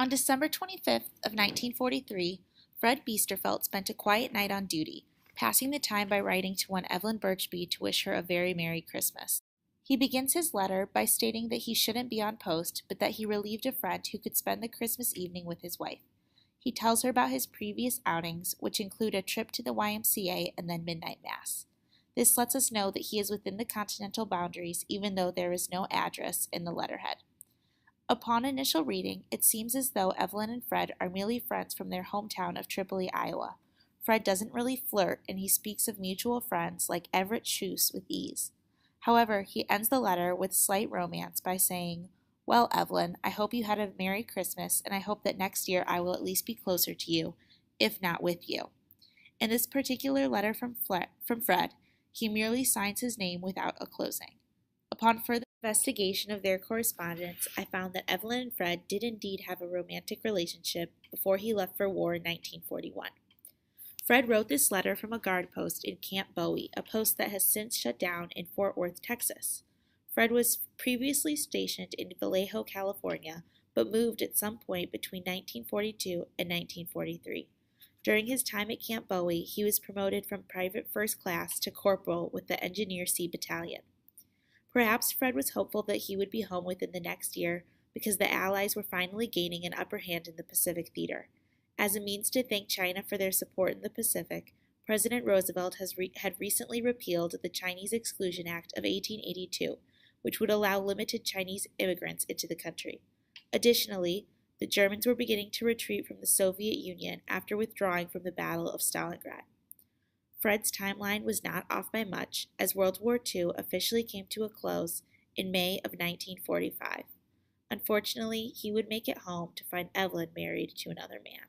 On December 25th of 1943, Fred Biesterfelt spent a quiet night on duty, passing the time by writing to one Evelyn Birkby to wish her a very Merry Christmas. He begins his letter by stating that he shouldn't be on post, but that he relieved a friend who could spend the Christmas evening with his wife. He tells her about his previous outings, which include a trip to the YMCA and then midnight mass. This lets us know that he is within the continental boundaries, even though there is no address in the letterhead. Upon initial reading, it seems as though Evelyn and Fred are merely friends from their hometown of Tripoli, Iowa. Fred doesn't really flirt, and he speaks of mutual friends like Everett Shoes with ease. However, he ends the letter with slight romance by saying, "Well, Evelyn, I hope you had a Merry Christmas, and I hope that next year I will at least be closer to you, if not with you." In this particular letter from Fred, he merely signs his name without a closing. Upon further investigation of their correspondence, I found that Evelyn and Fred did indeed have a romantic relationship before he left for war in 1941. Fred wrote this letter from a guard post in Camp Bowie, a post that has since shut down in Fort Worth, Texas. Fred was previously stationed in Vallejo, California, but moved at some point between 1942 and 1943. During his time at Camp Bowie, he was promoted from private first class to corporal with the Engineer C Battalion. Perhaps Fred was hopeful that he would be home within the next year because the Allies were finally gaining an upper hand in the Pacific theater. As a means to thank China for their support in the Pacific, President Roosevelt had recently repealed the Chinese Exclusion Act of 1882, which would allow limited Chinese immigrants into the country. Additionally, the Germans were beginning to retreat from the Soviet Union after withdrawing from the Battle of Stalingrad. Fred's timeline was not off by much, as World War II officially came to a close in May of 1945. Unfortunately, he would make it home to find Evelyn married to another man.